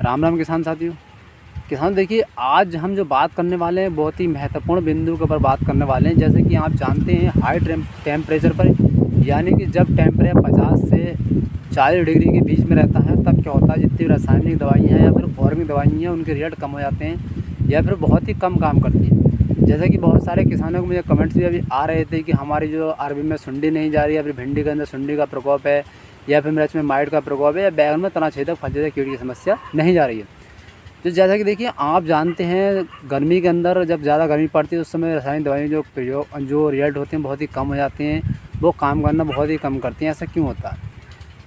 राम राम किसान साथियों। किसान देखिए, आज हम जो बात करने वाले हैं बहुत ही महत्वपूर्ण बिंदु के ऊपर बात करने वाले हैं। जैसे कि आप जानते हैं हाई टेम्परेचर पर, यानी कि जब टेम्परेचर 50 से 40 डिग्री के बीच में रहता है तब क्या होता है, जितनी रासायनिक दवाइयाँ हैं या फिर ऑर्गेनिक दवाइयाँ हैं उनके रिजल्ट कम हो जाते हैं या फिर बहुत ही कम काम करती हैं। जैसे कि बहुत सारे किसानों को मुझे कमेंट्स भी अभी आ रहे थे कि हमारी जो अरबी में सुंडी नहीं जा रही है, या फिर भिंडी के अंदर सुंडी का प्रकोप है, या फिर मिर्च में माइट का प्रकोप है, या बैगन में तनाछेदक फलछेदक कीट की समस्या नहीं जा रही है। तो जैसा कि देखिए, आप जानते हैं गर्मी के अंदर जब ज़्यादा गर्मी पड़ती है उस समय रासायनिक दवाइयाँ जो रिजल्ट होते हैं बहुत ही कम हो जाते हैं, वो काम करना बहुत ही कम करती हैं। ऐसा क्यों होता है?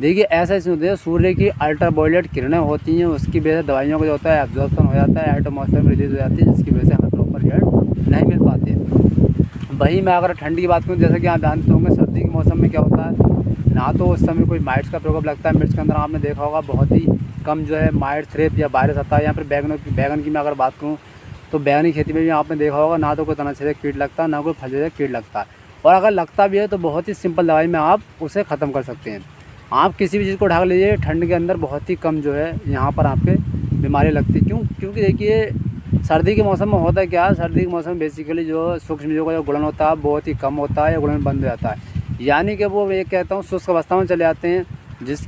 देखिए, ऐसा इसमें होता है, सूर्य की अल्ट्रावायलेट किरणें होती हैं, उसकी वजह से दवाइयों का जो होता है एब्जॉर्प्शन हो जाता है, एटमॉस्फेयर में रिलीज हो जाती है, जिसकी वजह से हमें प्रॉपर रिजल्ट नहीं मिल पाते। वहीं मैं अगर ठंडी की बात करूँ, जैसा कि आप जानते होंगे सर्दी के मौसम में क्या होता है, ना तो उस समय कोई माइट्स का प्रकोप लगता है। मिर्च के अंदर आपने देखा होगा बहुत ही कम जो है माइट थ्रेप या वायरस आता है। यहाँ पर बैगन की मैं अगर बात करूँ तो बैगन की खेती में भी आपने देखा होगा ना तो कोई तनाछेदक कीट लगता है, ना कोई फलछेदक कीट लगता है। और अगर लगता भी है तो बहुत ही सिंपल दवाई में आप उसे ख़त्म कर सकते हैं। आप किसी भी चीज़ को ढक लीजिए, ठंड के अंदर बहुत ही कम जो है यहाँ पर आपके बीमारी लगती है। क्योंकि देखिए, सर्दी के मौसम में होता है क्या, सर्दी के मौसम में बेसिकली जो सूक्ष्मजीवों का जो गुणन होता है बहुत ही कम होता है या गुणन बंद हो जाता है। यानी कि वो मैं कहता हूँ शुष्क अवस्था में चले जाते हैं,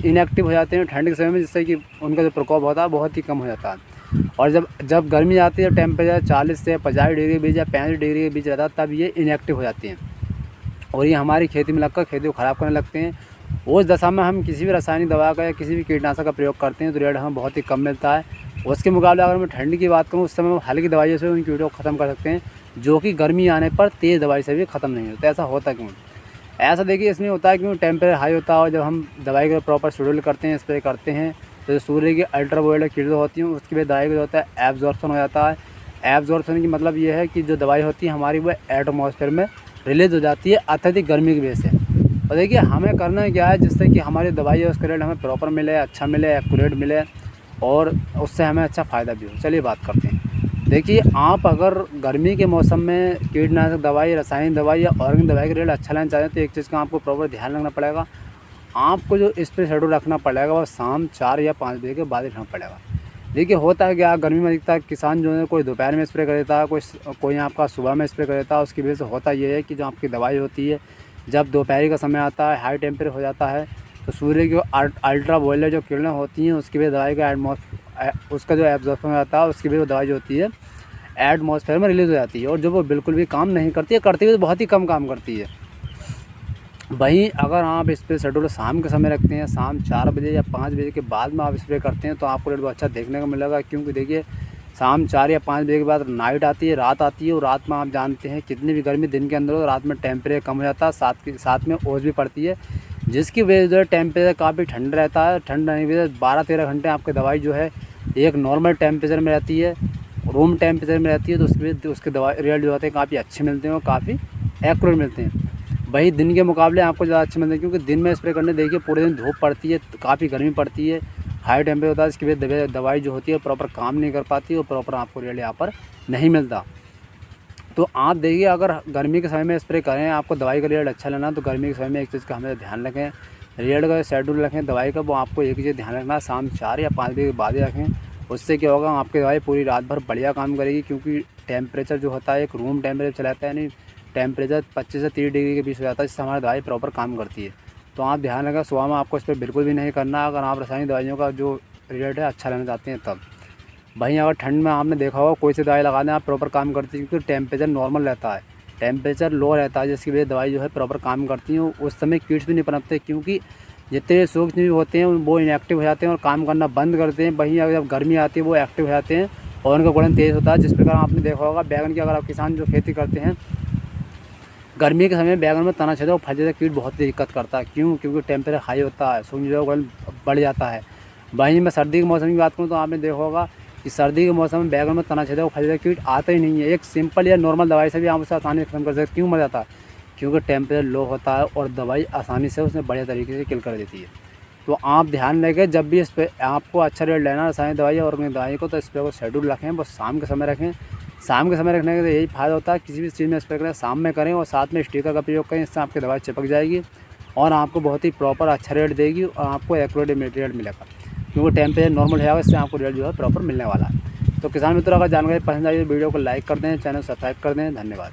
इनएक्टिव हो जाते हैं ठंड के समय में, जिससे कि उनका जो प्रकोप होता है बहुत ही कम हो जाता है। और जब गर्मी आती है, टेम्परेचर 40 से 50 डिग्री के बीच या 65 डिग्री के बीच रहता है, तब ये इनएक्टिव हो जाती हैं और ये हमारी खेती में लगकर खेती को ख़राब करने लगते हैं। उस दशा में हम किसी भी रासायनिक दवा का या किसी भी कीटनाशक का प्रयोग करते हैं तो रिजल्ट हमें बहुत ही कम मिलता है। उसके मुकाबले अगर मैं ठंड की बात करूँ, उस समय हम हल्की दवाइयों से उन कीटों को ख़त्म कर सकते हैं, जो कि गर्मी आने पर तेज़ दवाई से भी ख़त्म नहीं होता। ऐसा होता क्यों? ऐसा देखिए इसमें होता है क्योंकि टेम्परेचर हाई होता है और जब हम दवाई का प्रॉपर शेड्यूल करते हैं, स्प्रे करते हैं, तो जो सूर्य की अल्ट्रावायलेट किरणें होती हैं उसकी भी दवाई का जो होता है एब्जॉर्प्शन हो जाता है। एब्जॉर्प्शन की मतलब ये है कि जो दवाई होती है हमारी वो एटमॉस्फेयर में रिलीज़ हो जाती है अत्यधिक गर्मी की वजह से। और देखिए, हमें करना क्या है जिससे कि हमारी दवाई है उसका रेट हमें प्रॉपर मिले, अच्छा मिले, एक्यूरेट मिले और उससे हमें अच्छा फ़ायदा भी हो। चलिए बात करते हैं। देखिए, आप अगर गर्मी के मौसम में कीटनाशक दवाई, रासायनिक दवाई या ऑर्गेनिक दवाई का रेट अच्छा लेना चाहते हैं तो एक चीज़ का आपको प्रॉपर ध्यान रखना पड़ेगा। आपको जो स्प्रे शेड्यूल रखना पड़ेगा वो शाम 4 या 5 बजे के बाद ही रखना पड़ेगा। देखिए, होता है क्या, गर्मी में दिखता है किसान जो है कोई दोपहर में स्प्रे कर देता है, कोई आपका सुबह में स्प्रे कर देता है। उसकी वजह से होता ये है कि जो आपकी दवाई होती है जब दोपहर का समय आता है, हाई टेम्परेचर हो जाता है, तो सूर्य की अल्ट्रावायलेट जो किरणें होती हैं उसकी वजह दवाई का उसका जो एब्जॉर्प्शन हो जाता है, उसकी वजह दवाई जो होती है एटमॉस्फेयर में रिलीज़ हो जाती है और जो वो बिल्कुल भी काम नहीं करती है, करती हुई तो बहुत ही कम काम करती है। वहीं अगर आप स्प्रे शेड्यूल शाम के समय रखते हैं, शाम 4 बजे या 5 बजे के बाद में आप स्प्रे करते हैं तो आपको रेट बहुत अच्छा देखने को मिलेगा। क्योंकि देखिए, शाम 4 या 5 बजे के बाद नाइट आती है, रात आती है और रात में आप जानते हैं कितनी भी गर्मी दिन के अंदर हो, रात में टेम्परेचर कम हो जाता है, साथ में ओस भी पड़ती है, जिसकी वजह से टेम्परेचर काफ़ी ठंड रहता है। ठंड रहने की वजह से 12-13 घंटे आपकी दवाई जो है एक नॉर्मल टेम्परेचर में रहती है, रूम टेम्परेचर में रहती है, तो उसकी वजह से उसके दवाई रिजल्ट जो होते हैं काफ़ी अच्छे मिलते हैं और काफ़ी एक्यूरेट मिलते हैं। वही दिन के मुकाबले आपको ज़्यादा अच्छे मिलते हैं, क्योंकि दिन में स्प्रे करने देखिए पूरे दिन धूप पड़ती है, काफ़ी गर्मी पड़ती है, हाई टेम्परेचर होता है, इसकी वजह से दवाई जो होती है प्रॉपर काम नहीं कर पाती और प्रॉपर आपको रिजल्ट यहाँ पर नहीं मिलता। तो आप देखिए, अगर गर्मी के समय में स्प्रे करें, आपको दवाई का रिजल्ट अच्छा लेना, तो गर्मी के समय में एक चीज़ का हमें ध्यान रखें, रिजल्ट का शेड्यूल रखें दवाई का, वो आपको एक ही चीज़ ध्यान रखना है, शाम 4 या 5 बजे के बाद ही रखें। उससे क्या होगा, आपकी दवाई पूरी रात भर बढ़िया काम करेगी। क्योंकि टेम्परेचर जो होता है एक रूम टेम्परेचर चलाता है, यानी टेम्परेचर 25 से 30 डिग्री के बीच हो जाता है, जिससे हमारी दवाई प्रॉपर काम करती है। तो आप ध्यान रखें, सुबह में आपको इस पर बिल्कुल भी नहीं करना अगर आप रासायनिक दवाइयों का जो रिजल्ट है अच्छा लेना चाहते हैं तब। वहीं अगर ठंड में आपने देखा होगा कोई सी दवाई लगा दें आप प्रॉपर काम करती है, क्योंकि टेम्परेचर नॉर्मल रहता है, टेम्परेचर लो रहता है, जिसकी वजह से दवाई जो है प्रॉपर काम करती है। उस समय कीट्स भी नहीं पनपते, क्योंकि जितने सूक्ष्मजीव होते हैं वो इनएक्टिव हो जाते हैं और काम करना बंद करते हैं। वहीं अगर जब गर्मी आती है वो एक्टिव हो जाते हैं और उनका गुणन तेज़ होता है। जिस प्रकार आपने देखा होगा बैगन की, अगर आप किसान जो खेती करते हैं गर्मी के समय बैगन में तनाछेदक और फलछेदक कीट बहुत ही दिक्कत करता है। क्योंकि टेम्परेचर हाई होता है, सूक्ष्मजीवों का गुणन बढ़ जाता है। वहीं मैं सर्दी के मौसम की बात करूँ तो आपने देखा होगा कि सर्दी के मौसम में बैगन में तनाछेदक और फलछेदक कीट आते ही नहीं है। एक सिंपल या नॉर्मल दवाई से भी आप उसे आसानी से खत्म कर सकते। क्यों मर जाता है? क्योंकि टेम्परेचर लो होता है और दवाई आसानी से उसमें बढ़िया तरीके से किल कर देती है। तो आप ध्यान रखें, जब भी इस पर आपको अच्छा रेट लेना रासायनिक दवाई और ऑर्गेनिक दवाई को, तो स्प्रे को शेड्यूल रखें, बस शाम के समय रखें। शाम के समय रखने का यही फ़ायदा होता है, किसी भी चीज़ में स्प्रे करें शाम में करें और साथ में स्टिकर का प्रयोग करें, इससे आपकी दवाई चिपक जाएगी और आपको बहुत ही प्रॉपर अच्छा रेट देगी और आपको एक्यूरेट रिजल्ट मिलेगा। क्योंकि टेम्परेचर नॉर्मल है, इससे आपको रिजल्ट जो है प्रॉपर मिलने वाला है। तो किसान मित्रों, अगर जानकारी पसंद आई तो वीडियो को लाइक कर दें, चैनल सब्सक्राइब कर दें। धन्यवाद।